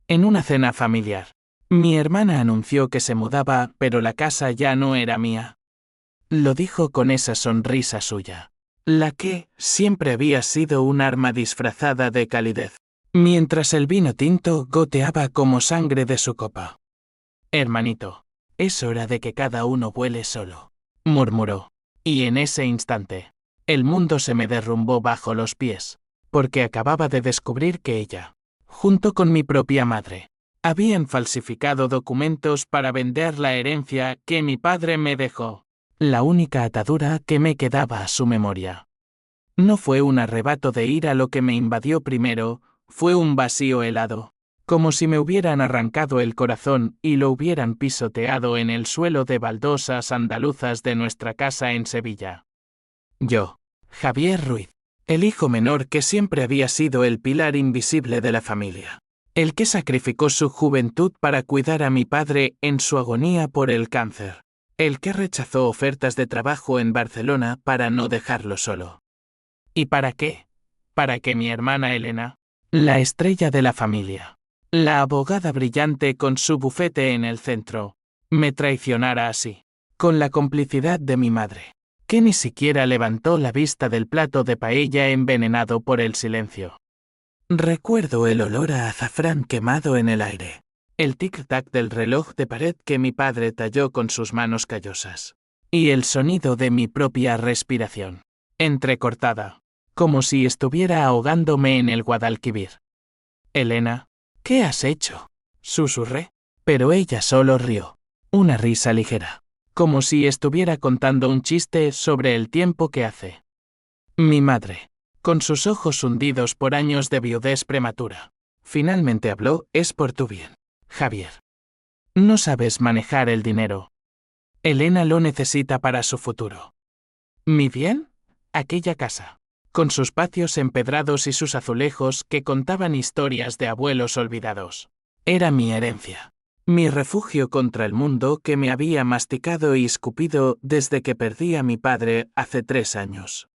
En una cena familiar. Mi hermana anunció que se mudaba, pero la casa ya no era mía. Lo dijo con esa sonrisa suya, la que siempre había sido un arma disfrazada de calidez, mientras el vino tinto goteaba como sangre de su copa. Hermanito, es hora de que cada uno vuele solo, murmuró, y en ese instante, el mundo se me derrumbó bajo los pies, porque acababa de descubrir que ella, junto con mi propia madre, habían falsificado documentos para vender la herencia que mi padre me dejó, la única atadura que me quedaba a su memoria. No fue un arrebato de ira lo que me invadió primero, fue un vacío helado, como si me hubieran arrancado el corazón y lo hubieran pisoteado en el suelo de baldosas andaluzas de nuestra casa en Sevilla. Yo, Javier Ruiz, el hijo menor que siempre había sido el pilar invisible de la familia, el que sacrificó su juventud para cuidar a mi padre en su agonía por el cáncer, el que rechazó ofertas de trabajo en Barcelona para no dejarlo solo. ¿Y para qué? Para que mi hermana Elena, la estrella de la familia, la abogada brillante con su bufete en el centro, me traicionara así, con la complicidad de mi madre, que ni siquiera levantó la vista del plato de paella envenenado por el silencio. Recuerdo el olor a azafrán quemado en el aire, el tic-tac del reloj de pared que mi padre talló con sus manos callosas, y el sonido de mi propia respiración, entrecortada, como si estuviera ahogándome en el Guadalquivir. Elena, ¿qué has hecho?, susurré, pero ella solo rió, una risa ligera, como si estuviera contando un chiste sobre el tiempo que hace. Mi madre, con sus ojos hundidos por años de viudez prematura, finalmente habló: es por tu bien, Javier. No sabes manejar el dinero. Elena lo necesita para su futuro. ¿Mi bien? Aquella casa, con sus patios empedrados y sus azulejos que contaban historias de abuelos olvidados, era mi herencia, mi refugio contra el mundo que me había masticado y escupido desde que perdí a mi padre hace 3 años.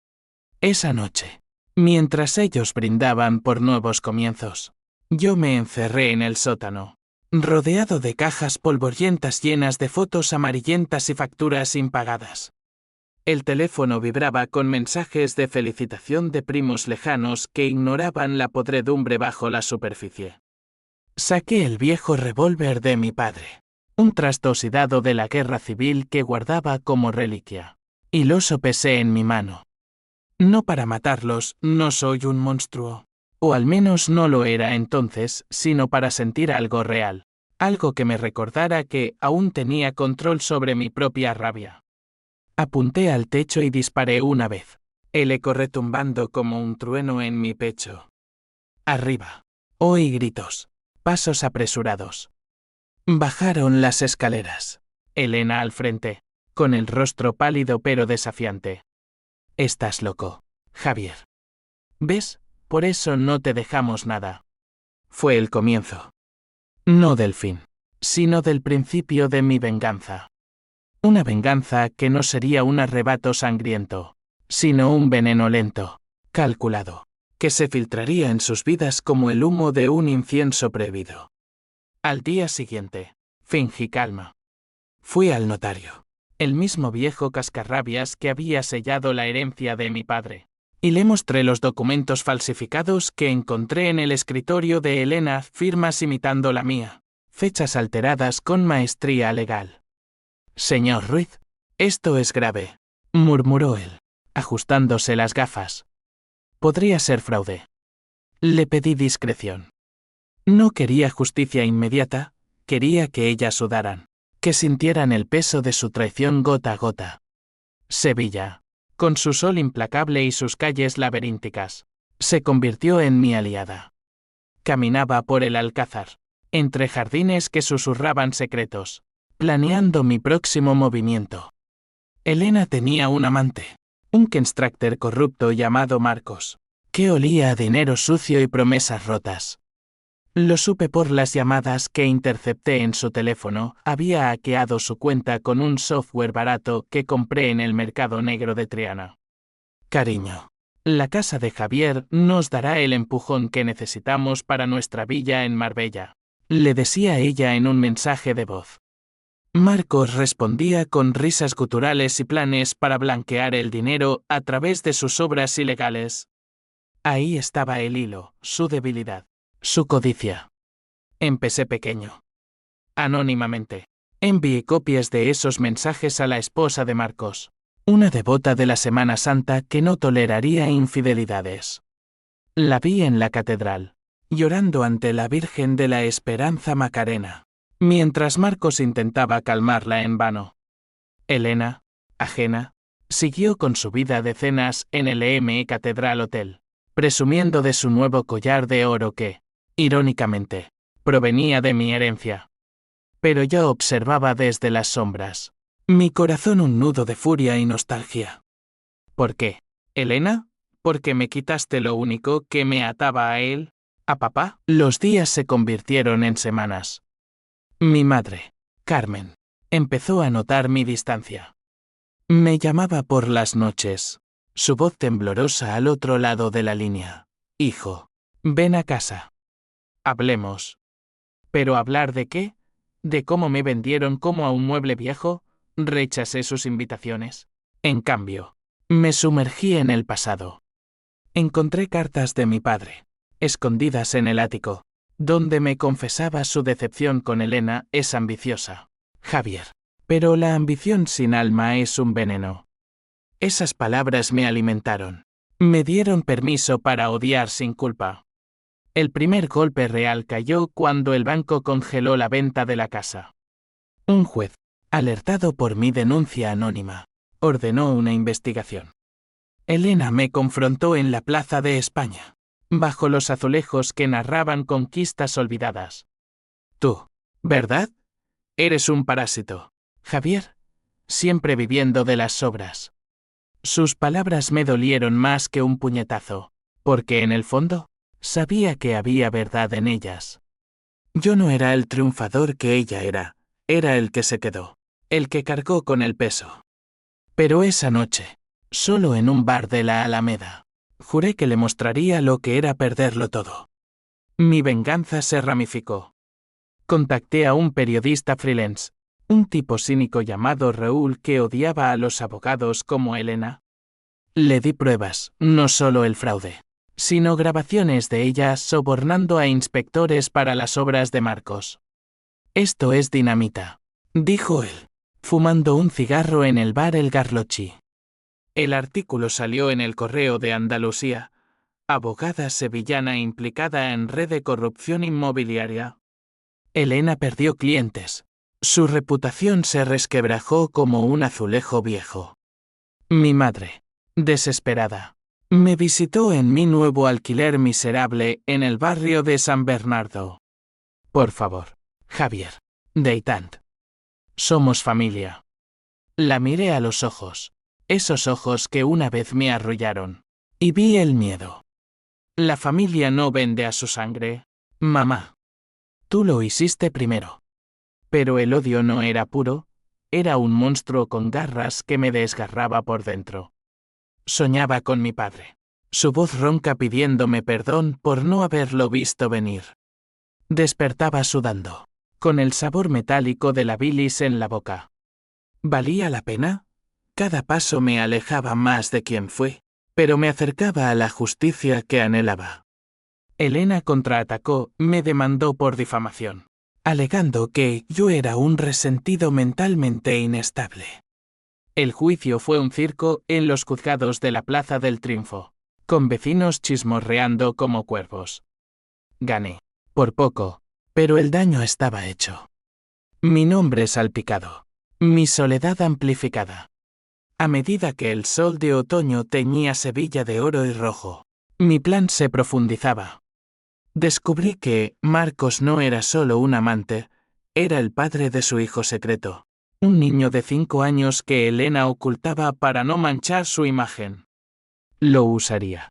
Esa noche, mientras ellos brindaban por nuevos comienzos, yo me encerré en el sótano, rodeado de cajas polvorientas llenas de fotos amarillentas y facturas impagadas. El teléfono vibraba con mensajes de felicitación de primos lejanos que ignoraban la podredumbre bajo la superficie. Saqué el viejo revólver de mi padre, un trasto oxidado de la guerra civil que guardaba como reliquia, y lo sopesé en mi mano. No para matarlos, no soy un monstruo, o al menos no lo era entonces, sino para sentir algo real, algo que me recordara que aún tenía control sobre mi propia rabia. Apunté al techo y disparé una vez, el eco retumbando como un trueno en mi pecho. Arriba. Oí gritos, pasos apresurados. Bajaron las escaleras. Elena al frente, con el rostro pálido pero desafiante. Estás loco, Javier. ¿Ves? Por eso no te dejamos nada. Fue el comienzo. No del fin, sino del principio de mi venganza. Una venganza que no sería un arrebato sangriento, sino un veneno lento, calculado, que se filtraría en sus vidas como el humo de un incienso prohibido. Al día siguiente, fingí calma. Fui al notario, el mismo viejo cascarrabias que había sellado la herencia de mi padre, y le mostré los documentos falsificados que encontré en el escritorio de Elena, firmas imitando la mía, fechas alteradas con maestría legal. Señor Ruiz, esto es grave, murmuró él, ajustándose las gafas. Podría ser fraude. Le pedí discreción. No quería justicia inmediata, quería que ellas sudaran, que sintieran el peso de su traición gota a gota. Sevilla, con su sol implacable y sus calles laberínticas, se convirtió en mi aliada. Caminaba por el Alcázar, entre jardines que susurraban secretos, planeando mi próximo movimiento. Elena tenía un amante, un Kenstrachter corrupto llamado Marcos, que olía a dinero sucio y promesas rotas. Lo supe por las llamadas que intercepté en su teléfono. Había hackeado su cuenta con un software barato que compré en el mercado negro de Triana. Cariño, la casa de Javier nos dará el empujón que necesitamos para nuestra villa en Marbella, le decía ella en un mensaje de voz. Marcos respondía con risas guturales y planes para blanquear el dinero a través de sus obras ilegales. Ahí estaba el hilo, su debilidad, su codicia. Empecé pequeño. Anónimamente. Envié copias de esos mensajes a la esposa de Marcos, una devota de la Semana Santa que no toleraría infidelidades. La vi en la catedral, llorando ante la Virgen de la Esperanza Macarena, mientras Marcos intentaba calmarla en vano. Elena, ajena, siguió con su vida de cenas en el EME Catedral Hotel, presumiendo de su nuevo collar de oro que, irónicamente, provenía de mi herencia. Pero yo observaba desde las sombras, mi corazón un nudo de furia y nostalgia. ¿Por qué, Elena? ¿Porque me quitaste lo único que me ataba a él, a papá? Los días se convirtieron en semanas. Mi madre, Carmen, empezó a notar mi distancia. Me llamaba por las noches, su voz temblorosa al otro lado de la línea. Hijo, ven a casa. Hablemos. ¿Pero hablar de qué? ¿De cómo me vendieron como a un mueble viejo? Rechacé sus invitaciones. En cambio, me sumergí en el pasado. Encontré cartas de mi padre, escondidas en el ático, donde me confesaba su decepción con Elena es ambiciosa, Javier. Pero la ambición sin alma es un veneno. Esas palabras me alimentaron. Me dieron permiso para odiar sin culpa. El primer golpe real cayó cuando el banco congeló la venta de la casa. Un juez, alertado por mi denuncia anónima, ordenó una investigación. Elena me confrontó en la Plaza de España, bajo los azulejos que narraban conquistas olvidadas. Tú, ¿verdad? Eres un parásito, Javier, siempre viviendo de las sobras. Sus palabras me dolieron más que un puñetazo, porque en el fondo, sabía que había verdad en ellas. Yo no era el triunfador que ella era el que se quedó, el que cargó con el peso. Pero esa noche, solo en un bar de la Alameda, juré que le mostraría lo que era perderlo todo. Mi venganza se ramificó. Contacté a un periodista freelance, un tipo cínico llamado Raúl que odiaba a los abogados como Elena. Le di pruebas, no solo el fraude, sino grabaciones de ella sobornando a inspectores para las obras de Marcos. Esto es dinamita, dijo él, fumando un cigarro en el bar El Garlochi. El artículo salió en el Correo de Andalucía. Abogada sevillana implicada en red de corrupción inmobiliaria. Elena perdió clientes. Su reputación se resquebrajó como un azulejo viejo. Mi madre, desesperada, me visitó en mi nuevo alquiler miserable en el barrio de San Bernardo. Por favor, Javier, Deitant. Somos familia. La miré a los ojos, esos ojos que una vez me arrullaron, y vi el miedo. La familia no vende a su sangre, mamá. Tú lo hiciste primero. Pero el odio no era puro, era un monstruo con garras que me desgarraba por dentro. Soñaba con mi padre, su voz ronca pidiéndome perdón por no haberlo visto venir. Despertaba sudando, con el sabor metálico de la bilis en la boca. ¿Valía la pena? Cada paso me alejaba más de quien fue, pero me acercaba a la justicia que anhelaba. Elena contraatacó, me demandó por difamación, alegando que yo era un resentido mentalmente inestable. El juicio fue un circo en los juzgados de la Plaza del Triunfo, con vecinos chismorreando como cuervos. Gané, por poco, pero el daño estaba hecho. Mi nombre salpicado, mi soledad amplificada. A medida que el sol de otoño teñía Sevilla de oro y rojo, mi plan se profundizaba. Descubrí que Marcos no era solo un amante, era el padre de su hijo secreto, un niño de 5 años que Elena ocultaba para no manchar su imagen. Lo usaría.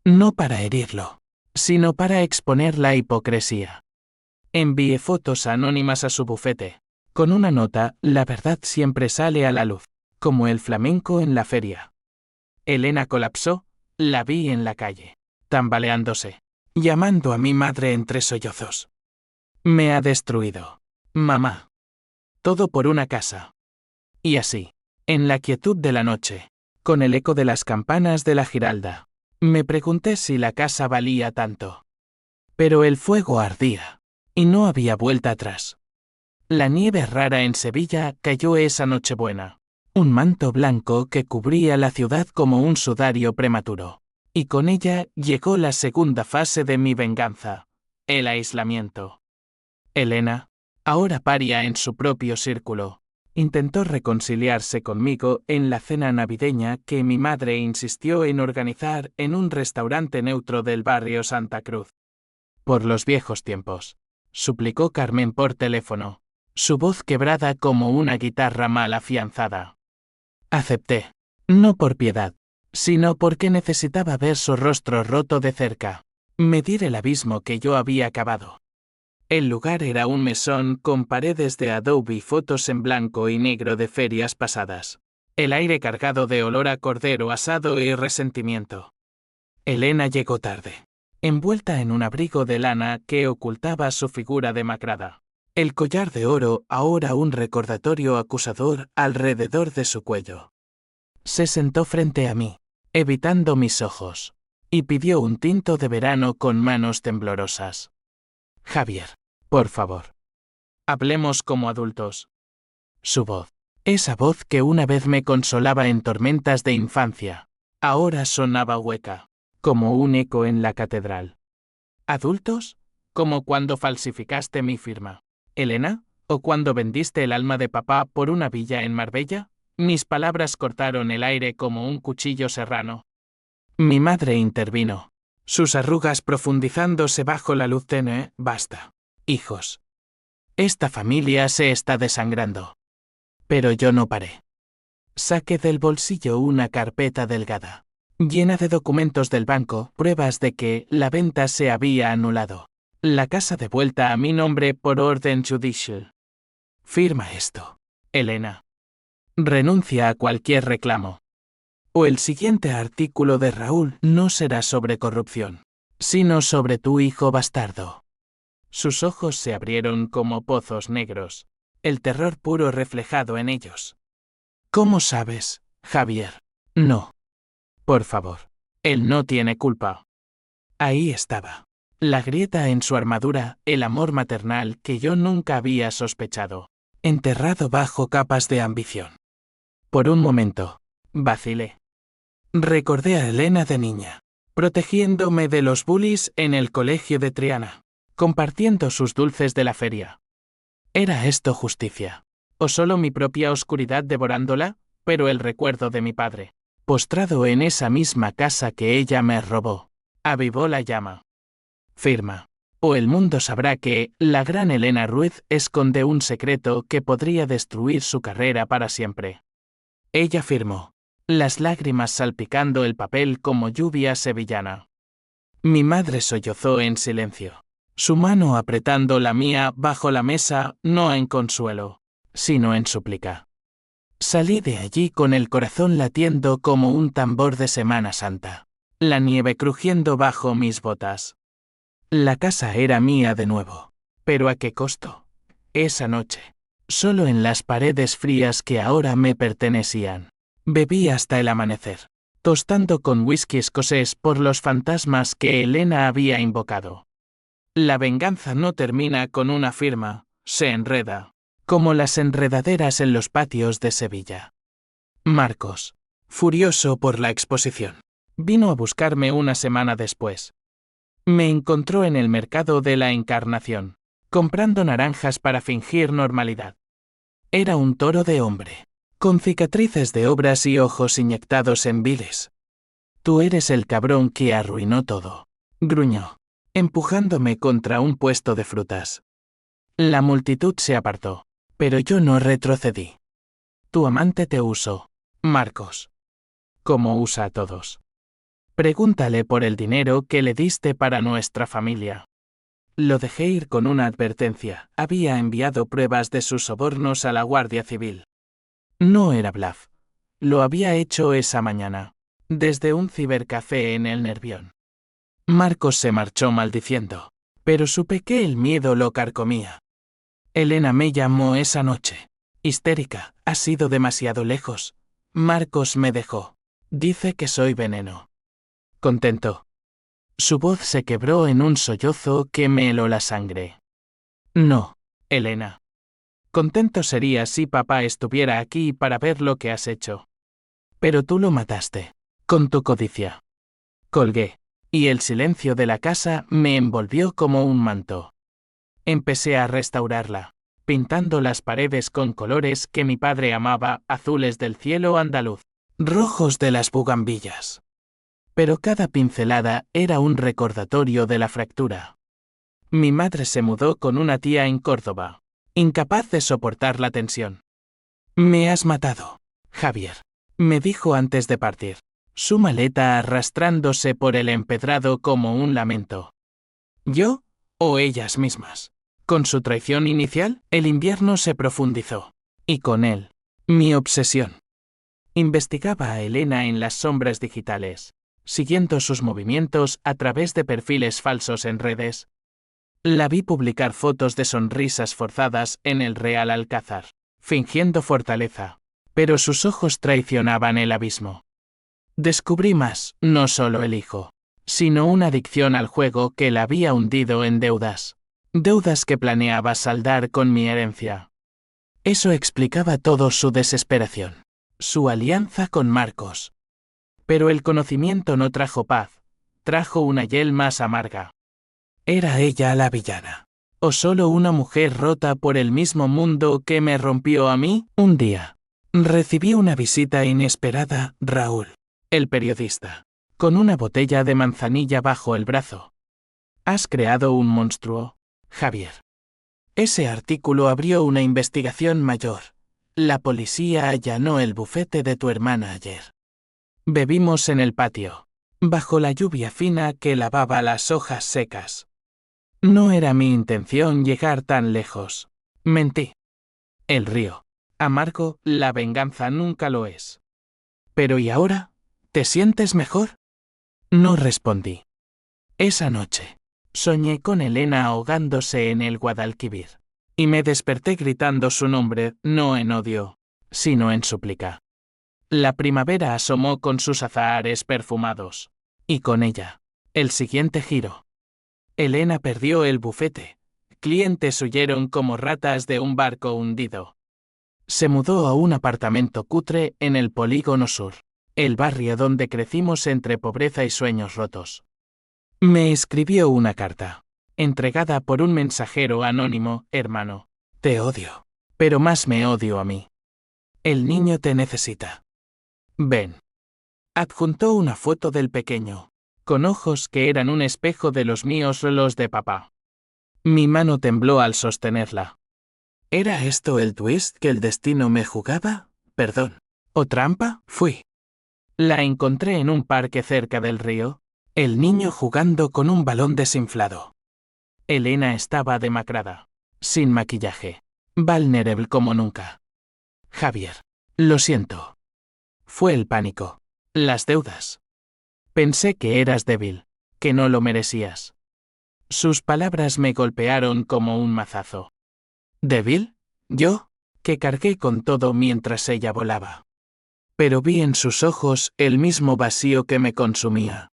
No para herirlo, sino para exponer la hipocresía. Envié fotos anónimas a su bufete, con una nota: la verdad siempre sale a la luz, como el flamenco en la feria. Elena colapsó, la vi en la calle, tambaleándose, llamando a mi madre entre sollozos. Me ha destruido. Mamá. Todo por una casa. Y así, en la quietud de la noche, con el eco de las campanas de la Giralda, me pregunté si la casa valía tanto. Pero el fuego ardía, y no había vuelta atrás. La nieve rara en Sevilla cayó esa Nochebuena, un manto blanco que cubría la ciudad como un sudario prematuro. Y con ella llegó la segunda fase de mi venganza, el aislamiento. Elena, ahora paria en su propio círculo, intentó reconciliarse conmigo en la cena navideña que mi madre insistió en organizar en un restaurante neutro del barrio Santa Cruz. Por los viejos tiempos, suplicó Carmen por teléfono, su voz quebrada como una guitarra mal afianzada. Acepté, no por piedad, sino porque necesitaba ver su rostro roto de cerca, medir el abismo que yo había cavado. El lugar era un mesón con paredes de adobe y fotos en blanco y negro de ferias pasadas. El aire cargado de olor a cordero asado y resentimiento. Elena llegó tarde, envuelta en un abrigo de lana que ocultaba su figura demacrada. El collar de oro ahora un recordatorio acusador alrededor de su cuello. Se sentó frente a mí, evitando mis ojos, y pidió un tinto de verano con manos temblorosas. Javier, por favor. Hablemos como adultos. Su voz, esa voz que una vez me consolaba en tormentas de infancia, ahora sonaba hueca, como un eco en la catedral. ¿Adultos? ¿Como cuando falsificaste mi firma, Elena? ¿O cuando vendiste el alma de papá por una villa en Marbella? Mis palabras cortaron el aire como un cuchillo serrano. Mi madre intervino, sus arrugas profundizándose bajo la luz tenue. Basta, hijos. Esta familia se está desangrando. Pero yo no paré. Saqué del bolsillo una carpeta delgada, llena de documentos del banco, pruebas de que la venta se había anulado. La casa de vuelta a mi nombre por orden judicial. Firma esto, Elena. Renuncia a cualquier reclamo. O el siguiente artículo de Raúl no será sobre corrupción, sino sobre tu hijo bastardo. Sus ojos se abrieron como pozos negros, el terror puro reflejado en ellos. ¿Cómo sabes, Javier? No. Por favor. Él no tiene culpa. Ahí estaba. La grieta en su armadura, el amor maternal que yo nunca había sospechado, enterrado bajo capas de ambición. Por un momento, vacilé. Recordé a Elena de niña, protegiéndome de los bullies en el colegio de Triana, compartiendo sus dulces de la feria. ¿Era esto justicia? ¿O solo mi propia oscuridad devorándola? Pero el recuerdo de mi padre, postrado en esa misma casa que ella me robó, avivó la llama. Firma. O el mundo sabrá que la gran Elena Ruiz esconde un secreto que podría destruir su carrera para siempre. Ella firmó, las lágrimas salpicando el papel como lluvia sevillana. Mi madre sollozó en silencio, su mano apretando la mía bajo la mesa, no en consuelo, sino en súplica. Salí de allí con el corazón latiendo como un tambor de Semana Santa, la nieve crujiendo bajo mis botas. La casa era mía de nuevo, pero ¿a qué costo? Esa noche, solo en las paredes frías que ahora me pertenecían, bebí hasta el amanecer, tostando con whisky escocés por los fantasmas que Elena había invocado. La venganza no termina con una firma, se enreda, como las enredaderas en los patios de Sevilla. Marcos, furioso por la exposición, vino a buscarme una semana después. Me encontró en el mercado de la Encarnación, comprando naranjas para fingir normalidad. Era un toro de hombre, con cicatrices de obras y ojos inyectados en viles. Tú eres el cabrón que arruinó todo, gruñó, empujándome contra un puesto de frutas. La multitud se apartó, pero yo no retrocedí. Tu amante te usó, Marcos. Como usa a todos. Pregúntale por el dinero que le diste para nuestra familia. Lo dejé ir con una advertencia. Había enviado pruebas de sus sobornos a la Guardia Civil. No era bluff. Lo había hecho esa mañana, desde un cibercafé en el Nervión. Marcos se marchó maldiciendo, pero supe que el miedo lo carcomía. Elena me llamó esa noche. Histérica, has ido demasiado lejos. Marcos me dejó. Dice que soy veneno. Contento. Su voz se quebró en un sollozo que me heló la sangre. No, Elena. Contento sería si papá estuviera aquí para ver lo que has hecho. Pero tú lo mataste. Con tu codicia. Colgué. Y el silencio de la casa me envolvió como un manto. Empecé a restaurarla, pintando las paredes con colores que mi padre amaba, azules del cielo andaluz, rojos de las bugambillas. Pero cada pincelada era un recordatorio de la fractura. Mi madre se mudó con una tía en Córdoba, incapaz de soportar la tensión. Me has matado, Javier, me dijo antes de partir, su maleta arrastrándose por el empedrado como un lamento. ¿Yo? ¿O ellas mismas? Con su traición inicial, el invierno se profundizó. Y con él, mi obsesión. Investigaba a Elena en las sombras digitales, siguiendo sus movimientos a través de perfiles falsos en redes. La vi publicar fotos de sonrisas forzadas en el Real Alcázar, fingiendo fortaleza, pero sus ojos traicionaban el abismo. Descubrí más, no solo el hijo, sino una adicción al juego que la había hundido en deudas. Deudas que planeaba saldar con mi herencia. Eso explicaba todo su desesperación, su alianza con Marcos. Pero el conocimiento no trajo paz, trajo una hiel más amarga. ¿Era ella la villana? ¿O solo una mujer rota por el mismo mundo que me rompió a mí? Un día, recibí una visita inesperada, Raúl, el periodista, con una botella de manzanilla bajo el brazo. Has creado un monstruo, Javier. Ese artículo abrió una investigación mayor. La policía allanó el bufete de tu hermana ayer. Bebimos en el patio, bajo la lluvia fina que lavaba las hojas secas. No era mi intención llegar tan lejos. Mentí. El río. Amargo, la venganza nunca lo es. Pero ¿y ahora? ¿Te sientes mejor? No respondí. Esa noche, soñé con Elena ahogándose en el Guadalquivir. Y me desperté gritando su nombre, no en odio, sino en súplica. La primavera asomó con sus azahares perfumados. Y con ella, el siguiente giro. Elena perdió el bufete. Clientes huyeron como ratas de un barco hundido. Se mudó a un apartamento cutre en el Polígono Sur, el barrio donde crecimos entre pobreza y sueños rotos. Me escribió una carta, entregada por un mensajero anónimo, hermano. Te odio, pero más me odio a mí. El niño te necesita. Ven. Adjuntó una foto del pequeño, con ojos que eran un espejo de los míos, los de papá. Mi mano tembló al sostenerla. ¿Era esto el twist que el destino me jugaba? Perdón. ¿O trampa? Fui. La encontré en un parque cerca del río, el niño jugando con un balón desinflado. Elena estaba demacrada, sin maquillaje, vulnerable como nunca. Javier, lo siento. Fue el pánico, las deudas. Pensé que eras débil, que no lo merecías. Sus palabras me golpearon como un mazazo. ¿Débil? ¿Yo? Que cargué con todo mientras ella volaba. Pero vi en sus ojos el mismo vacío que me consumía.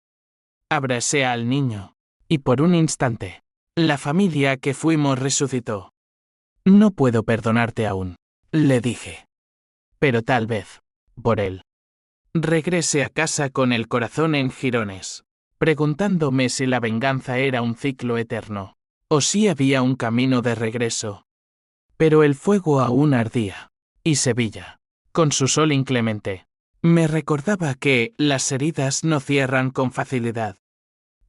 Abracé al niño, y por un instante, la familia que fuimos resucitó. No puedo perdonarte aún, le dije. Pero tal vez, por él. Regrese a casa con el corazón en jirones, preguntándome si la venganza era un ciclo eterno, o si había un camino de regreso. Pero el fuego aún ardía, y Sevilla, con su sol inclemente, me recordaba que las heridas no cierran con facilidad.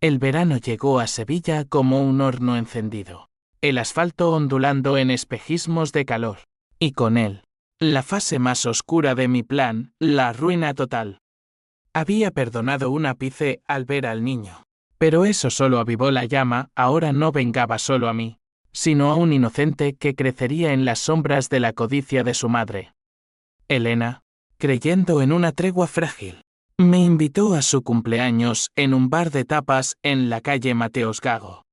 El verano llegó a Sevilla como un horno encendido, el asfalto ondulando en espejismos de calor, y con él, la fase más oscura de mi plan, la ruina total. Había perdonado un ápice al ver al niño, pero eso solo avivó la llama, ahora no vengaba solo a mí, sino a un inocente que crecería en las sombras de la codicia de su madre. Elena, creyendo en una tregua frágil, me invitó a su cumpleaños en un bar de tapas en la calle Mateos Gago.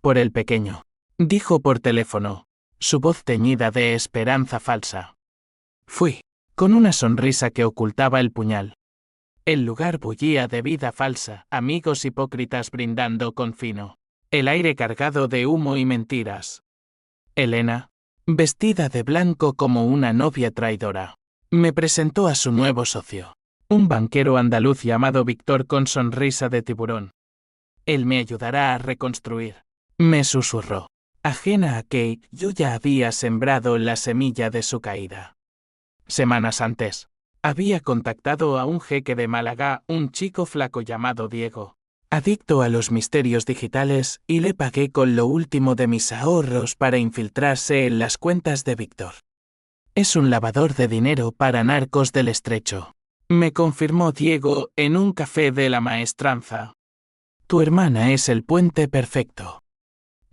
Por el pequeño, dijo por teléfono, su voz teñida de esperanza falsa. Fui, con una sonrisa que ocultaba el puñal. El lugar bullía de vida falsa, amigos hipócritas brindando con fino. El aire cargado de humo y mentiras. Elena, vestida de blanco como una novia traidora, me presentó a su nuevo socio, un banquero andaluz llamado Víctor con sonrisa de tiburón. Él me ayudará a reconstruir, me susurró. Ajena a que yo ya había sembrado la semilla de su caída. Semanas antes, había contactado a un jeque de Málaga, un chico flaco llamado Diego, adicto a los misterios digitales, y le pagué con lo último de mis ahorros para infiltrarse en las cuentas de Víctor. Es un lavador de dinero para narcos del Estrecho, me confirmó Diego en un café de la Maestranza. Tu hermana es el puente perfecto.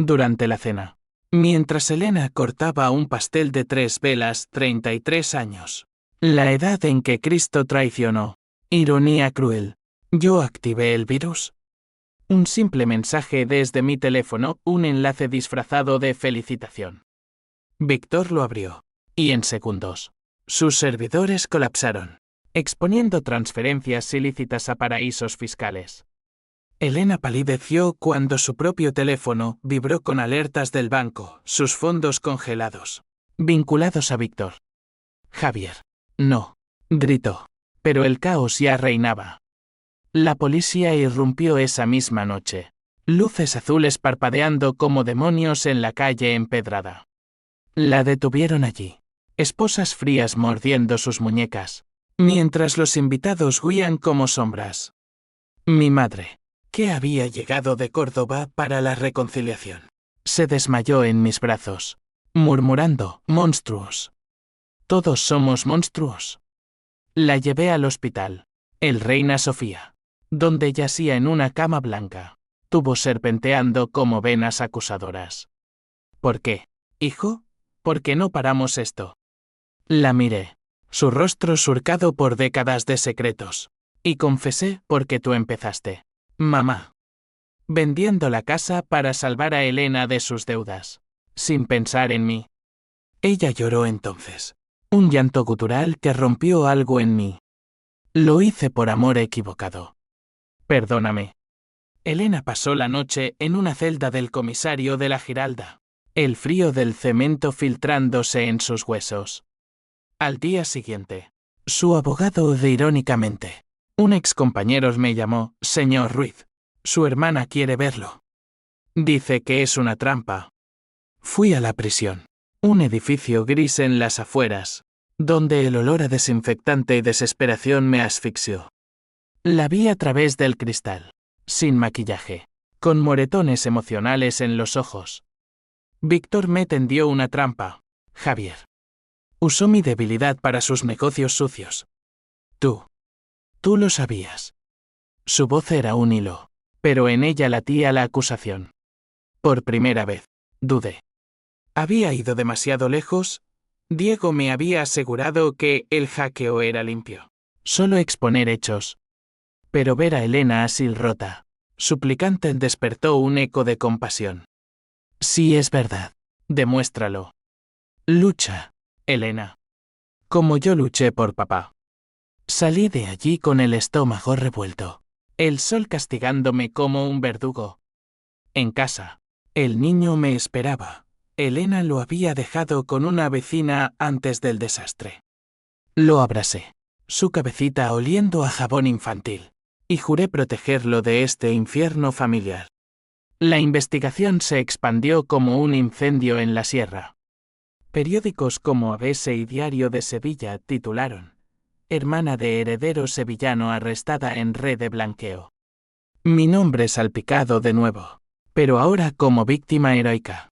Durante la cena, mientras Elena cortaba un pastel de 3 velas, 33 años. La edad en que Cristo traicionó. Ironía cruel. Yo activé el virus. Un simple mensaje desde mi teléfono, un enlace disfrazado de felicitación. Víctor lo abrió. Y en segundos, sus servidores colapsaron, exponiendo transferencias ilícitas a paraísos fiscales. Elena palideció cuando su propio teléfono vibró con alertas del banco, sus fondos congelados, vinculados a Víctor. Javier. No, gritó. Pero el caos ya reinaba. La policía irrumpió esa misma noche. Luces azules parpadeando como demonios en la calle empedrada. La detuvieron allí. Esposas frías mordiendo sus muñecas, mientras los invitados huían como sombras. Mi madre, que había llegado de Córdoba para la reconciliación, se desmayó en mis brazos, murmurando, monstruos. Todos somos monstruos. La llevé al hospital, el Reina Sofía, donde yacía en una cama blanca, tubo serpenteando como venas acusadoras. ¿Por qué, hijo? ¿Por qué no paramos esto? La miré, su rostro surcado por décadas de secretos, y confesé porque tú empezaste, mamá. Vendiendo la casa para salvar a Elena de sus deudas, sin pensar en mí. Ella lloró entonces. Un llanto gutural que rompió algo en mí. Lo hice por amor equivocado. Perdóname. Elena pasó la noche en una celda del comisario de la Giralda, el frío del cemento filtrándose en sus huesos. Al día siguiente, su abogado irónicamente, un excompañero me llamó, señor Ruiz. Su hermana quiere verlo. Dice que es una trampa. Fui a la prisión. Un edificio gris en las afueras, donde el olor a desinfectante y desesperación me asfixió. La vi a través del cristal, sin maquillaje, con moretones emocionales en los ojos. Víctor me tendió una trampa, Javier. Usó mi debilidad para sus negocios sucios. Tú lo sabías. Su voz era un hilo, pero en ella latía la acusación. Por primera vez, dudé. Había ido demasiado lejos. Diego me había asegurado que el hackeo era limpio. Solo exponer hechos. Pero ver a Elena así rota, suplicante, despertó un eco de compasión. Si es verdad, demuéstralo. Lucha, Elena. Como yo luché por papá. Salí de allí con el estómago revuelto, el sol castigándome como un verdugo. En casa, el niño me esperaba. Elena lo había dejado con una vecina antes del desastre. Lo abracé, su cabecita oliendo a jabón infantil, y juré protegerlo de este infierno familiar. La investigación se expandió como un incendio en la sierra. Periódicos como ABC y Diario de Sevilla titularon: hermana de heredero sevillano arrestada en red de blanqueo. Mi nombre salpicado de nuevo, pero ahora como víctima heroica.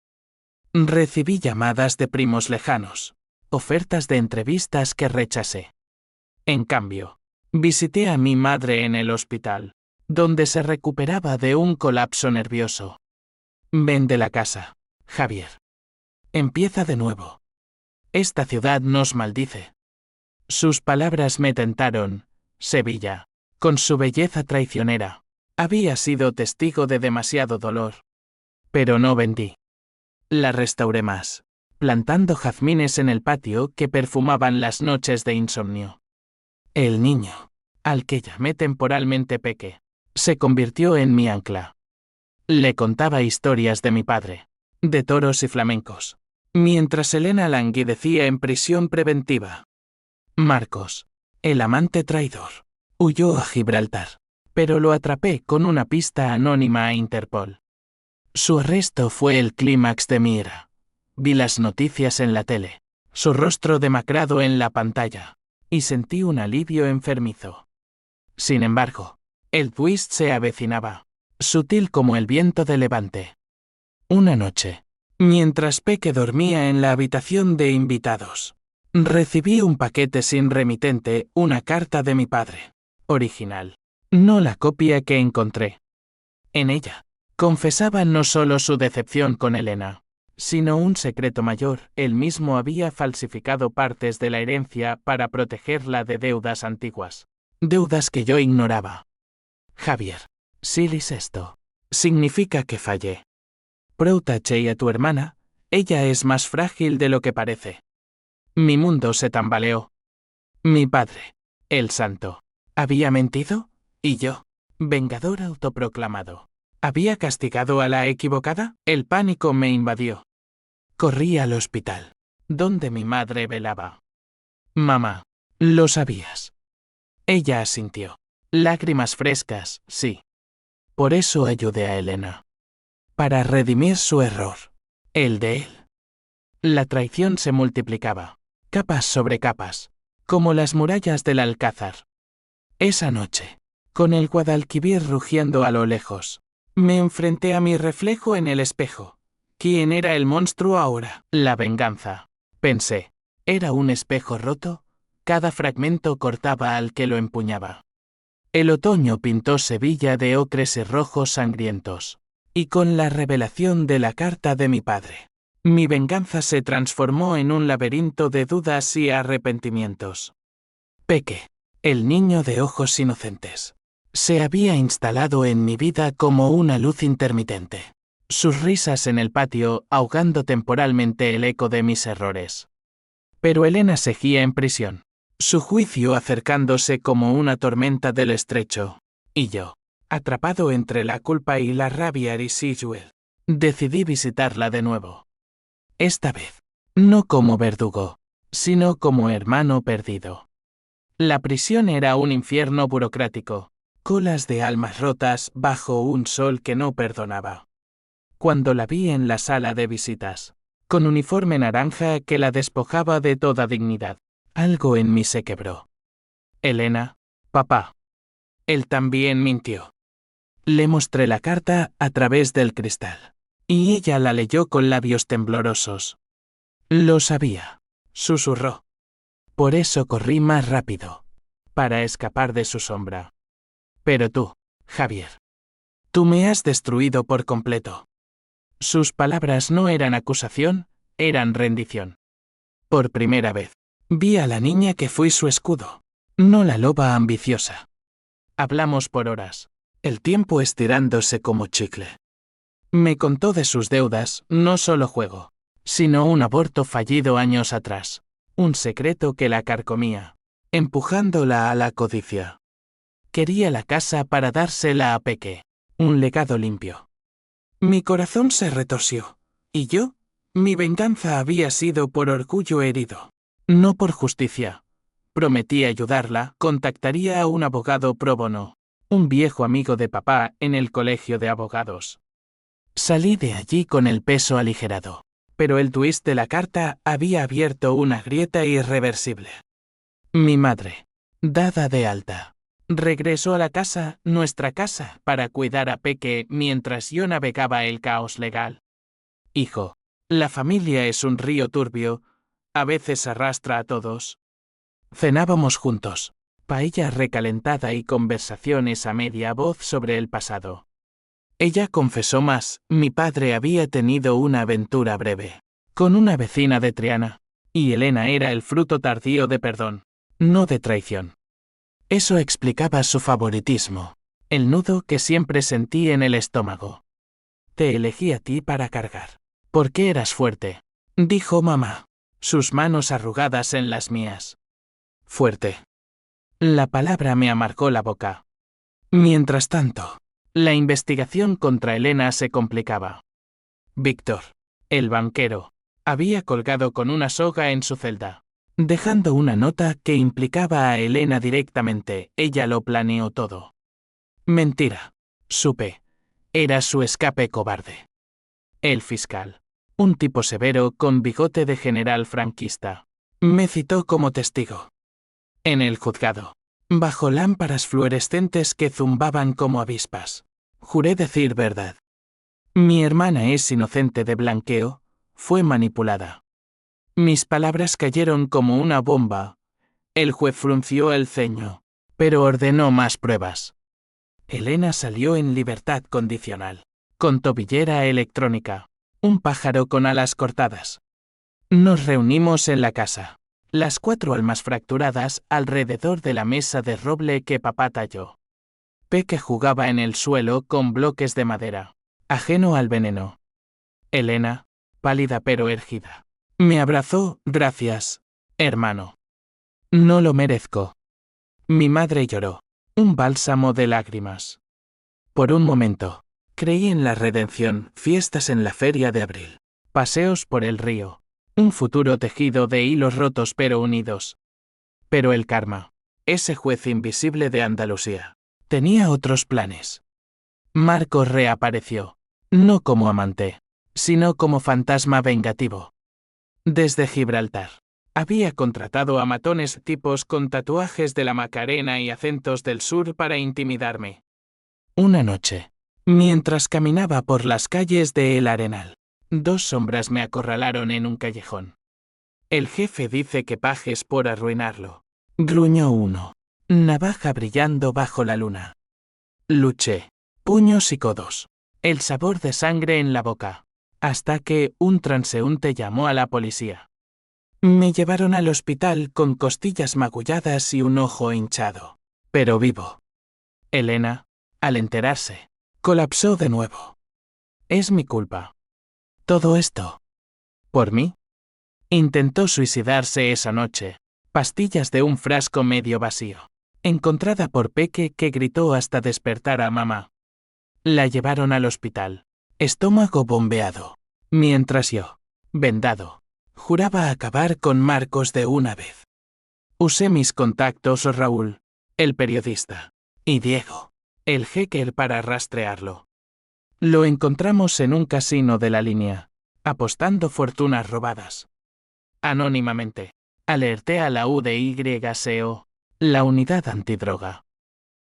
Recibí llamadas de primos lejanos, ofertas de entrevistas que rechacé. En cambio, visité a mi madre en el hospital, donde se recuperaba de un colapso nervioso. Vende la casa, Javier. Empieza de nuevo. Esta ciudad nos maldice. Sus palabras me tentaron. Sevilla, con su belleza traicionera, había sido testigo de demasiado dolor. Pero no vendí. La restauré más, plantando jazmines en el patio que perfumaban las noches de insomnio. El niño, al que llamé temporalmente Peque, se convirtió en mi ancla. Le contaba historias de mi padre, de toros y flamencos, mientras Elena languidecía en prisión preventiva. Marcos, el amante traidor, huyó a Gibraltar, pero lo atrapé con una pista anónima a Interpol. Su arresto fue el clímax de mi ira. Vi las noticias en la tele, su rostro demacrado en la pantalla, y sentí un alivio enfermizo. Sin embargo, el twist se avecinaba, sutil como el viento de levante. Una noche, mientras Peque dormía en la habitación de invitados, recibí un paquete sin remitente, una carta de mi padre. Original. No la copia que encontré. En ella, confesaba no solo su decepción con Elena, sino un secreto mayor. Él mismo había falsificado partes de la herencia para protegerla de deudas antiguas. Deudas que yo ignoraba. Javier, Silis esto. Significa que fallé. Protege a tu hermana, ella es más frágil de lo que parece. Mi mundo se tambaleó. Mi padre, el santo, había mentido, y yo, vengador autoproclamado, ¿había castigado a la equivocada? El pánico me invadió. Corrí al hospital, donde mi madre velaba. Mamá, lo sabías. Ella asintió. Lágrimas frescas, sí. Por eso ayudé a Elena. Para redimir su error. El de él. La traición se multiplicaba, capas sobre capas, como las murallas del Alcázar. Esa noche, con el Guadalquivir rugiendo a lo lejos, me enfrenté a mi reflejo en el espejo. ¿Quién era el monstruo ahora? La venganza. Pensé, ¿era un espejo roto? Cada fragmento cortaba al que lo empuñaba. El otoño pintó Sevilla de ocres y rojos sangrientos, y con la revelación de la carta de mi padre, mi venganza se transformó en un laberinto de dudas y arrepentimientos. Peque, el niño de ojos inocentes, se había instalado en mi vida como una luz intermitente. Sus risas en el patio ahogando temporalmente el eco de mis errores. Pero Elena seguía en prisión, su juicio acercándose como una tormenta del estrecho, y yo, atrapado entre la culpa y la rabia residual, decidí visitarla de nuevo. Esta vez, no como verdugo, sino como hermano perdido. La prisión era un infierno burocrático, colas de almas rotas bajo un sol que no perdonaba. Cuando la vi en la sala de visitas, con uniforme naranja que la despojaba de toda dignidad, algo en mí se quebró. Elena, papá. Él también mintió. Le mostré la carta a través del cristal, y ella la leyó con labios temblorosos. Lo sabía, susurró. Por eso corrí más rápido, para escapar de su sombra. Pero tú, Javier, tú me has destruido por completo. Sus palabras no eran acusación, eran rendición. Por primera vez, vi a la niña que fui su escudo, no la loba ambiciosa. Hablamos por horas, el tiempo estirándose como chicle. Me contó de sus deudas, no solo juego, sino un aborto fallido años atrás, un secreto que la carcomía, empujándola a la codicia. Quería la casa para dársela a Peque, un legado limpio. Mi corazón se retorció, y yo, mi venganza había sido por orgullo herido, no por justicia. Prometí ayudarla, contactaría a un abogado pro bono, un viejo amigo de papá en el colegio de abogados. Salí de allí con el peso aligerado, pero el twist de la carta había abierto una grieta irreversible. Mi madre, dada de alta, regresó a la casa, nuestra casa, para cuidar a Peque mientras yo navegaba el caos legal. Hijo, la familia es un río turbio, a veces arrastra a todos. Cenábamos juntos, paella recalentada y conversaciones a media voz sobre el pasado. Ella confesó más, mi padre había tenido una aventura breve, con una vecina de Triana, y Elena era el fruto tardío de perdón, no de traición. Eso explicaba su favoritismo, el nudo que siempre sentí en el estómago. Te elegí a ti para cargar. Porque eras fuerte, dijo mamá, sus manos arrugadas en las mías. Fuerte. La palabra me amargó la boca. Mientras tanto, la investigación contra Elena se complicaba. Víctor, el banquero, había colgado con una soga en su celda, dejando una nota que implicaba a Elena directamente. Ella lo planeó todo. Mentira. Supe. Era su escape cobarde. El fiscal, un tipo severo con bigote de general franquista, me citó como testigo. En el juzgado, bajo lámparas fluorescentes que zumbaban como avispas, juré decir verdad. Mi hermana es inocente de blanqueo, fue manipulada. Mis palabras cayeron como una bomba. El juez frunció el ceño, pero ordenó más pruebas. Elena salió en libertad condicional, con tobillera electrónica, un pájaro con alas cortadas. Nos reunimos en la casa, las 4 almas fracturadas alrededor de la mesa de roble que papá talló. Peque jugaba en el suelo con bloques de madera, ajeno al veneno. Elena, pálida pero erguida, me abrazó. Gracias, hermano. No lo merezco. Mi madre lloró, un bálsamo de lágrimas. Por un momento, creí en la redención, fiestas en la feria de abril, paseos por el río, un futuro tejido de hilos rotos pero unidos. Pero el karma, ese juez invisible de Andalucía, tenía otros planes. Marcos reapareció, no como amante, sino como fantasma vengativo. Desde Gibraltar, había contratado a matones tipos con tatuajes de la Macarena y acentos del sur para intimidarme. Una noche, mientras caminaba por las calles de El Arenal, 2 sombras me acorralaron en un callejón. El jefe dice que pagues por arruinarlo, gruñó uno, navaja brillando bajo la luna. Luché, puños y codos, el sabor de sangre en la boca, hasta que un transeúnte llamó a la policía. Me llevaron al hospital con costillas magulladas y un ojo hinchado, pero vivo. Elena, al enterarse, colapsó de nuevo. Es mi culpa. Todo esto. ¿Por mí? Intentó suicidarse esa noche, pastillas de un frasco medio vacío, encontrada por Peque, que gritó hasta despertar a mamá. La llevaron al hospital, estómago bombeado, mientras yo, vendado, juraba acabar con Marcos de una vez. Usé mis contactos, Raúl, el periodista, y Diego, el hacker, para rastrearlo. Lo encontramos en un casino de la línea, apostando fortunas robadas. Anónimamente, alerté a la UDYCO, la unidad antidroga.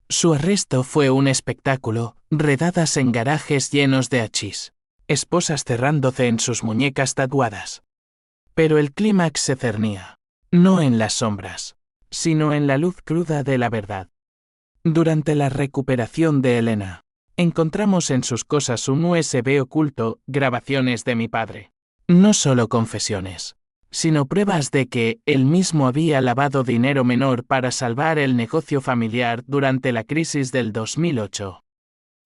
Su arresto fue un espectáculo, redadas en garajes llenos de hachís, esposas cerrándose en sus muñecas tatuadas. Pero el clímax se cernía, no en las sombras, sino en la luz cruda de la verdad. Durante la recuperación de Elena, encontramos en sus cosas un USB oculto, grabaciones de mi padre. No solo confesiones, sino pruebas de que él mismo había lavado dinero menor para salvar el negocio familiar durante la crisis del 2008.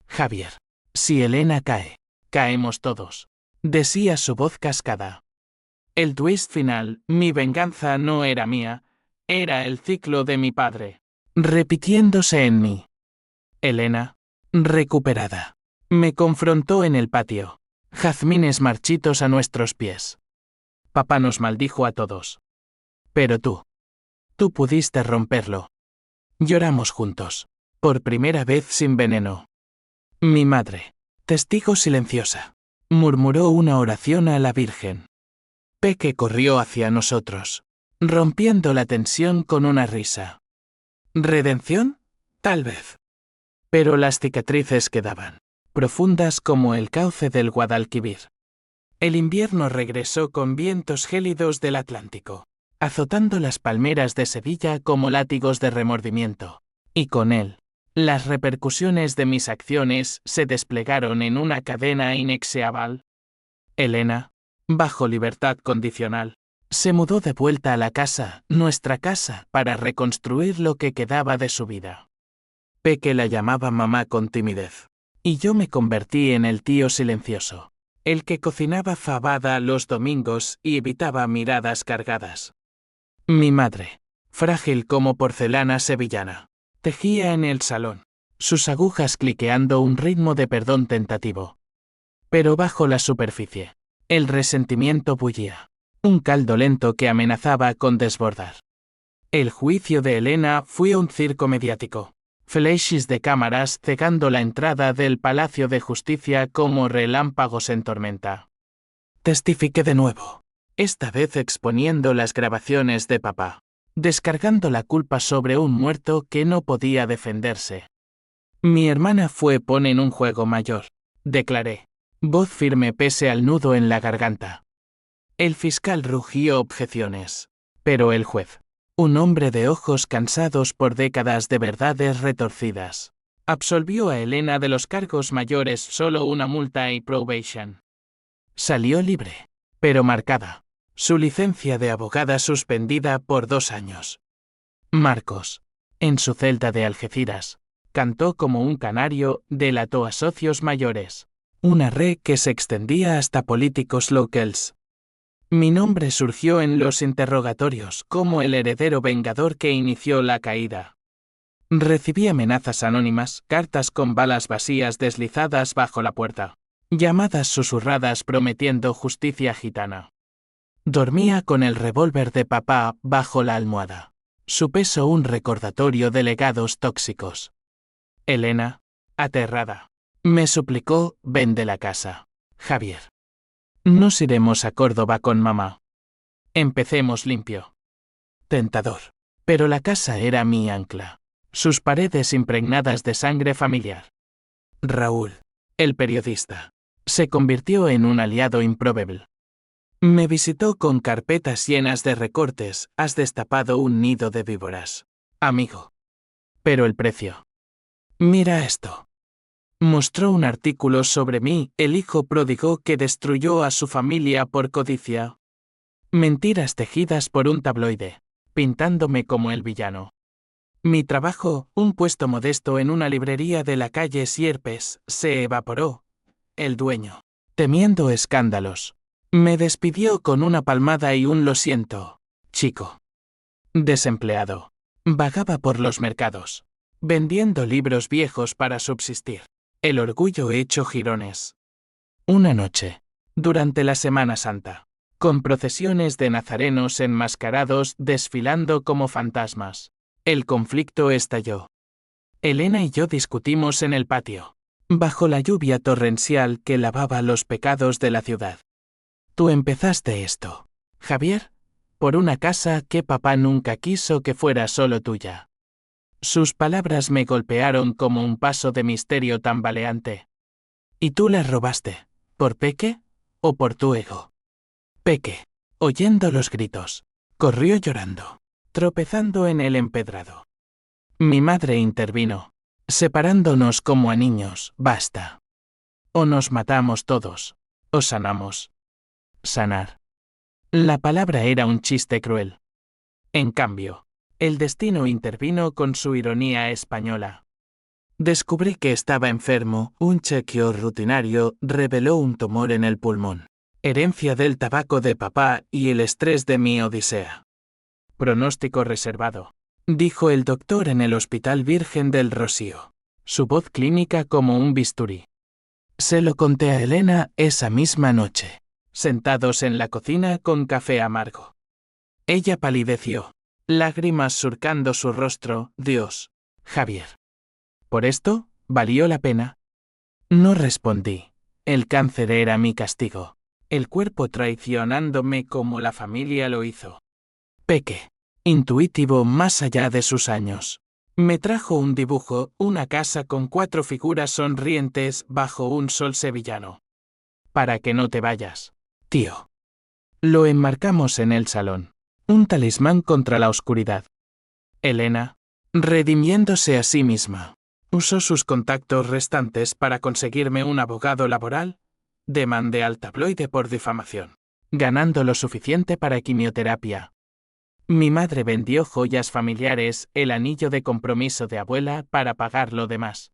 Javier, si Elena cae, caemos todos, decía su voz cascada. El twist final, mi venganza no era mía, era el ciclo de mi padre, repitiéndose en mí. Elena, recuperada, me confrontó en el patio, jazmines marchitos a nuestros pies. Papá nos maldijo a todos. Pero tú pudiste romperlo. Lloramos juntos, por primera vez sin veneno. Mi madre, testigo silenciosa, murmuró una oración a la Virgen. Peque corrió hacia nosotros, rompiendo la tensión con una risa. ¿Redención? Tal vez. Pero las cicatrices quedaban, profundas como el cauce del Guadalquivir. El invierno regresó con vientos gélidos del Atlántico, azotando las palmeras de Sevilla como látigos de remordimiento, y con él, las repercusiones de mis acciones se desplegaron en una cadena inexorable. Elena, bajo libertad condicional, se mudó de vuelta a la casa, nuestra casa, para reconstruir lo que quedaba de su vida. Peque la llamaba mamá con timidez, Y yo me convertí en el tío silencioso, el que cocinaba fabada los domingos y evitaba miradas cargadas. Mi madre, frágil como porcelana sevillana, tejía en el salón, sus agujas cliqueando un ritmo de perdón tentativo. Pero bajo la superficie, el resentimiento bullía, un caldo lento que amenazaba con desbordar. El juicio de Elena fue un circo mediático. Flashes de cámaras cegando la entrada del Palacio de Justicia como relámpagos en tormenta. Testifiqué de nuevo, esta vez exponiendo las grabaciones de papá, descargando la culpa sobre un muerto que no podía defenderse. Mi hermana fue pone en un juego mayor, declaré, voz firme pese al nudo en la garganta. El fiscal rugió objeciones, pero el juez, un hombre de ojos cansados por décadas de verdades retorcidas, absolvió a Elena de los cargos mayores, solo una multa y probation. Salió libre, pero marcada, su licencia de abogada suspendida por 2 años. Marcos, en su celda de Algeciras, cantó como un canario, delató a socios mayores, una red que se extendía hasta políticos locals. Mi nombre surgió en los interrogatorios como el heredero vengador que inició la caída. Recibí amenazas anónimas, cartas con balas vacías deslizadas bajo la puerta, llamadas susurradas prometiendo justicia gitana. Dormía con el revólver de papá bajo la almohada, su peso un recordatorio de legados tóxicos. Elena, aterrada, me suplicó, ven de la casa, Javier. Nos iremos a Córdoba con mamá. Empecemos limpio. Tentador. Pero la casa era mi ancla, sus paredes impregnadas de sangre familiar. Raúl, el periodista, se convirtió en un aliado improbable. Me visitó con carpetas llenas de recortes, has destapado un nido de víboras, amigo. Pero el precio. Mira esto. Mostró un artículo sobre mí, el hijo pródigo que destruyó a su familia por codicia. Mentiras tejidas por un tabloide, pintándome como el villano. Mi trabajo, un puesto modesto en una librería de la calle Sierpes, se evaporó. El dueño, temiendo escándalos, me despidió con una palmada y un lo siento, chico. Desempleado. Vagaba por los mercados, vendiendo libros viejos para subsistir. El orgullo hecho jirones. Una noche, durante la Semana Santa, con procesiones de nazarenos enmascarados desfilando como fantasmas, el conflicto estalló. Elena y yo discutimos en el patio, bajo la lluvia torrencial que lavaba los pecados de la ciudad. Tú empezaste esto, Javier, por una casa que papá nunca quiso que fuera solo tuya. Sus palabras me golpearon como un paso de misterio tambaleante. ¿Y tú las robaste, por Peque, o por tu ego? Peque, oyendo los gritos, corrió llorando, tropezando en el empedrado. Mi madre intervino, separándonos como a niños, basta. O nos matamos todos, o sanamos. Sanar. La palabra era un chiste cruel. En cambio, el destino intervino con su ironía española. Descubrí que estaba enfermo, un chequeo rutinario reveló un tumor en el pulmón, herencia del tabaco de papá y el estrés de mi odisea. Pronóstico reservado, dijo el doctor en el Hospital Virgen del Rocío, su voz clínica como un bisturí. Se lo conté a Elena esa misma noche, sentados en la cocina con café amargo. Ella palideció, lágrimas surcando su rostro. Dios, Javier. ¿Por esto, valió la pena? No respondí. El cáncer era mi castigo, el cuerpo traicionándome como la familia lo hizo. Peque, intuitivo más allá de sus años, me trajo un dibujo, una casa con 4 figuras sonrientes bajo un sol sevillano. Para que no te vayas, tío. Lo enmarcamos en el salón. Un talismán contra la oscuridad. Elena, redimiéndose a sí misma, usó sus contactos restantes para conseguirme un abogado laboral. Demandé al tabloide por difamación, ganando lo suficiente para quimioterapia. Mi madre vendió joyas familiares, el anillo de compromiso de abuela para pagar lo demás.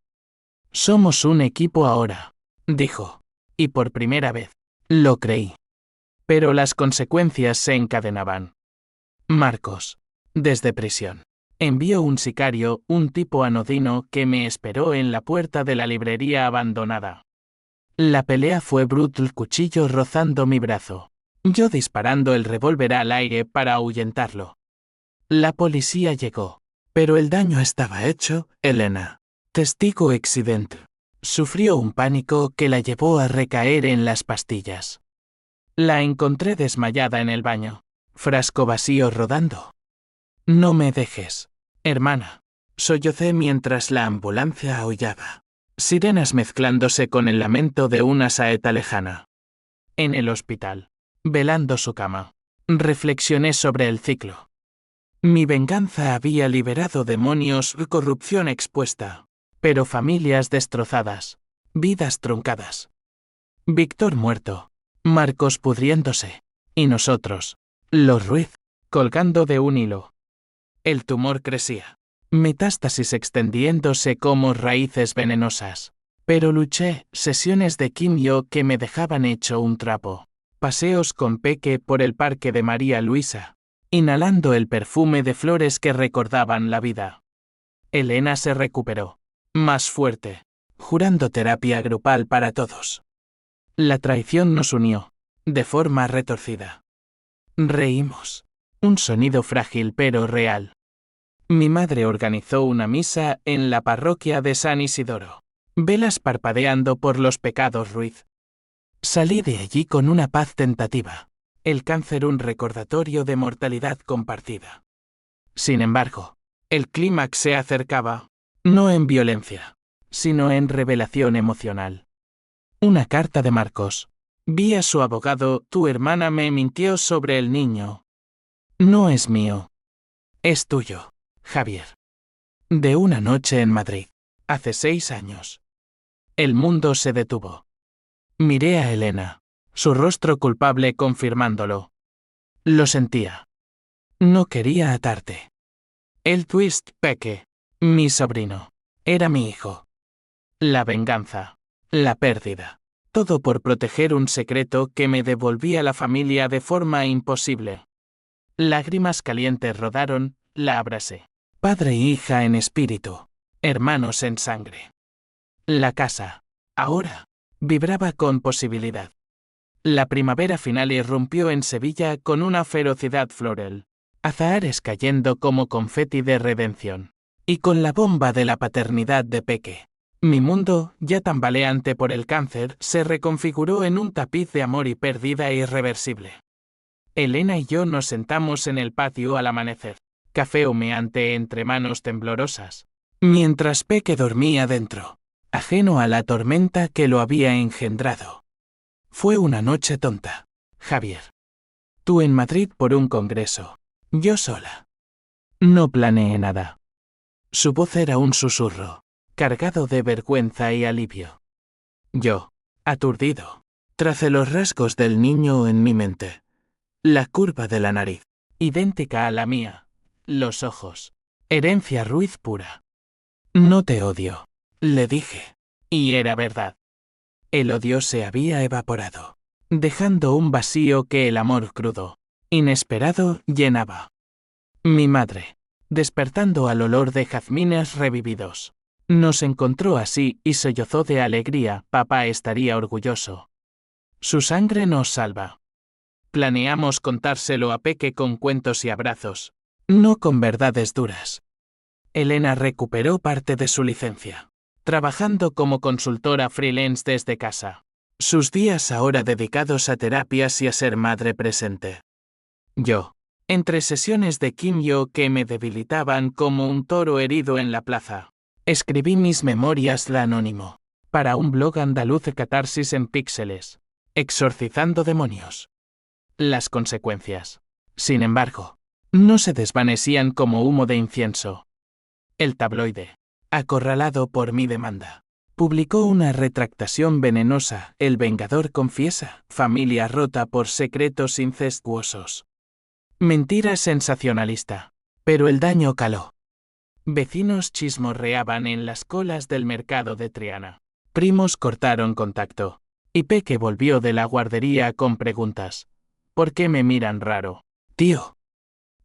Somos un equipo ahora, dijo. Y por primera vez, lo creí. Pero las consecuencias se encadenaban. Marcos, desde prisión, envió un sicario, un tipo anodino que me esperó en la puerta de la librería abandonada. La pelea fue brutal, cuchillo rozando mi brazo. Yo disparando el revólver al aire para ahuyentarlo. La policía llegó. Pero el daño estaba hecho, Elena. Testigo accidente. Sufrió un pánico que la llevó a recaer en las pastillas. La encontré desmayada en el baño. Frasco vacío rodando. No me dejes, hermana. Sollocé mientras la ambulancia aullaba. Sirenas mezclándose con el lamento de una saeta lejana. En el hospital, velando su cama, reflexioné sobre el ciclo. Mi venganza había liberado demonios, corrupción expuesta, pero familias destrozadas, vidas truncadas. Víctor muerto, Marcos pudriéndose, y nosotros, los Ruiz, colgando de un hilo. El tumor crecía, metástasis extendiéndose como raíces venenosas. Pero luché, sesiones de quimio que me dejaban hecho un trapo. Paseos con Peque por el parque de María Luisa, inhalando el perfume de flores que recordaban la vida. Elena se recuperó, más fuerte, jurando terapia grupal para todos. La traición nos unió, de forma retorcida. Reímos. Un sonido frágil pero real. Mi madre organizó una misa en la parroquia de San Isidoro. Velas parpadeando por los pecados Ruiz. Salí de allí con una paz tentativa. El cáncer un recordatorio de mortalidad compartida. Sin embargo, el clímax se acercaba, no en violencia, sino en revelación emocional. Una carta de Marcos. Vi a su abogado, tu hermana me mintió sobre el niño. No es mío. Es tuyo, Javier. De una noche en Madrid, hace 6 años. El mundo se detuvo. Miré a Elena, su rostro culpable confirmándolo. Lo sentía. No quería atarte. El twist, Peque, mi sobrino, era mi hijo. La venganza, la pérdida, todo por proteger un secreto que me devolvía la familia de forma imposible. Lágrimas calientes rodaron, la abracé. Padre e hija en espíritu, hermanos en sangre. La casa, ahora, vibraba con posibilidad. La primavera final irrumpió en Sevilla con una ferocidad floral. Azahares cayendo como confeti de redención. Y con la bomba de la paternidad de Peque. Mi mundo, ya tambaleante por el cáncer, se reconfiguró en un tapiz de amor y pérdida irreversible. Elena y yo nos sentamos en el patio al amanecer. Café humeante entre manos temblorosas. Mientras Peque dormía dentro, ajeno a la tormenta que lo había engendrado. Fue una noche tonta, Javier. Tú en Madrid por un congreso. Yo sola. No planeé nada. Su voz era un susurro, cargado de vergüenza y alivio. Yo, aturdido, tracé los rasgos del niño en mi mente. La curva de la nariz, idéntica a la mía. Los ojos. Herencia Ruiz pura. No te odio, le dije. Y era verdad. El odio se había evaporado, dejando un vacío que el amor crudo, inesperado, llenaba. Mi madre, despertando al olor de jazmines revividos, nos encontró así y sollozó de alegría. Papá estaría orgulloso. Su sangre nos salva. Planeamos contárselo a Peque con cuentos y abrazos, no con verdades duras. Elena recuperó parte de su licencia, trabajando como consultora freelance desde casa. Sus días ahora dedicados a terapias y a ser madre presente. Yo, entre sesiones de quimio que me debilitaban como un toro herido en la plaza, escribí mis memorias la anónimo, para un blog andaluz de catarsis en píxeles, exorcizando demonios. Las consecuencias, sin embargo, no se desvanecían como humo de incienso. El tabloide, acorralado por mi demanda, publicó una retractación venenosa. El vengador confiesa, familia rota por secretos incestuosos. Mentira sensacionalista. Pero el daño caló. Vecinos chismorreaban en las colas del mercado de Triana. Primos cortaron contacto. Y Peque volvió de la guardería con preguntas. ¿Por qué me miran raro? Tío.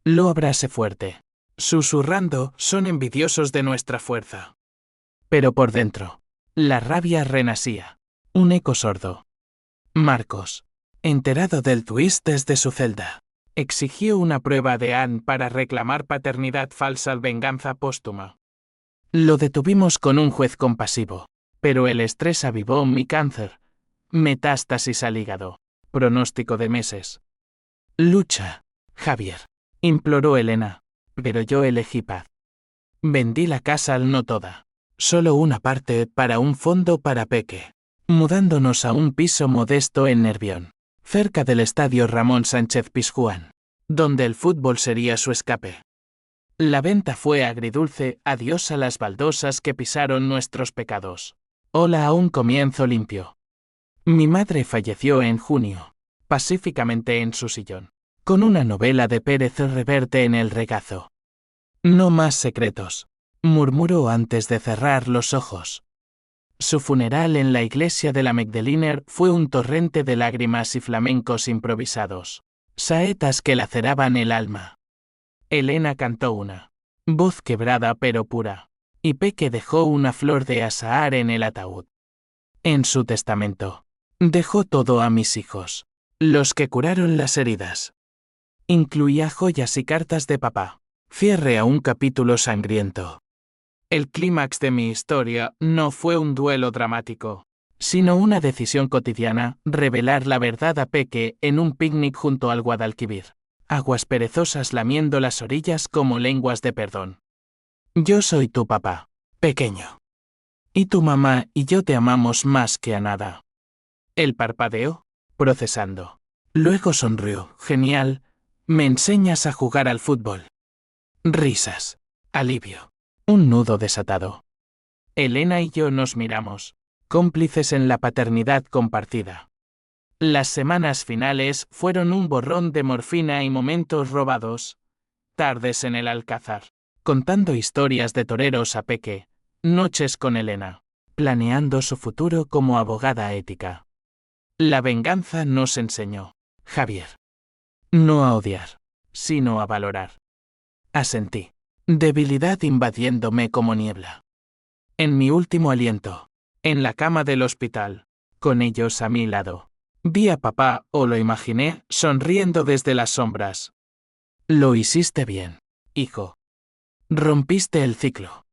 Lo abrase fuerte. Susurrando, son envidiosos de nuestra fuerza. Pero por dentro, la rabia renacía. Un eco sordo. Marcos, enterado del twist desde su celda, exigió una prueba de Anne para reclamar paternidad falsa, venganza póstuma. Lo detuvimos con un juez compasivo, pero el estrés avivó mi cáncer. Metástasis al hígado. Pronóstico de meses. Lucha, Javier, imploró Elena, pero yo elegí paz. Vendí la casa no toda, solo una parte para un fondo para Peque, mudándonos a un piso modesto en Nervión, cerca del estadio Ramón Sánchez Pizjuán, donde el fútbol sería su escape. La venta fue agridulce, adiós a las baldosas que pisaron nuestros pecados. Hola a un comienzo limpio. Mi madre falleció en junio, pacíficamente en su sillón, con una novela de Pérez Reverte en el regazo. No más secretos, murmuró antes de cerrar los ojos. Su funeral en la iglesia de la Magdalena fue un torrente de lágrimas y flamencos improvisados, saetas que laceraban el alma. Elena cantó una voz quebrada pero pura, y Peque dejó una flor de azahar en el ataúd. En su testamento, dejó todo a mis hijos, los que curaron las heridas. Incluía joyas y cartas de papá. Cierre a un capítulo sangriento. El clímax de mi historia no fue un duelo dramático, sino una decisión cotidiana, revelar la verdad a Peque en un picnic junto al Guadalquivir. Aguas perezosas lamiendo las orillas como lenguas de perdón. Yo soy tu papá, pequeño. Y tu mamá y yo te amamos más que a nada. Él parpadeó, procesando. Luego sonrió. Genial, me enseñas a jugar al fútbol. Risas. Alivio. Un nudo desatado. Elena y yo nos miramos, cómplices en la paternidad compartida. Las semanas finales fueron un borrón de morfina y momentos robados. Tardes en el Alcázar, contando historias de toreros a Peque. Noches con Elena, planeando su futuro como abogada ética. La venganza nos enseñó, Javier, no a odiar, sino a valorar. Asentí. Debilidad invadiéndome como niebla. En mi último aliento, en la cama del hospital, con ellos a mi lado, vi a papá, o lo imaginé, sonriendo desde las sombras. Lo hiciste bien, hijo. Rompiste el ciclo.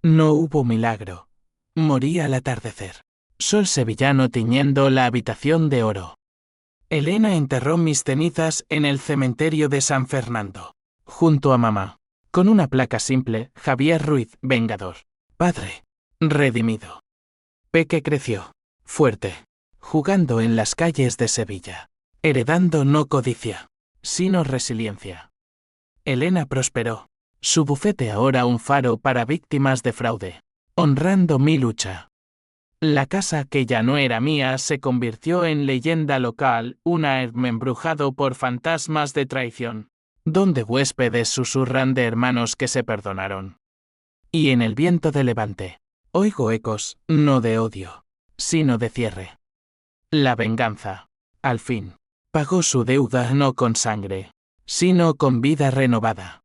No hubo milagro. Morí al atardecer. Sol sevillano tiñendo la habitación de oro. Elena enterró mis cenizas en el cementerio de San Fernando, junto a mamá. Con una placa simple, Javier Ruiz, vengador. Padre. Redimido. Peque creció. Fuerte. Jugando en las calles de Sevilla. Heredando no codicia, sino resiliencia. Elena prosperó. Su bufete ahora un faro para víctimas de fraude. Honrando mi lucha. La casa que ya no era mía se convirtió en leyenda local, una erm embrujado por fantasmas de traición, donde huéspedes susurran de hermanos que se perdonaron. Y en el viento de levante, oigo ecos, no de odio, sino de cierre. La venganza, al fin, pagó su deuda no con sangre, sino con vida renovada.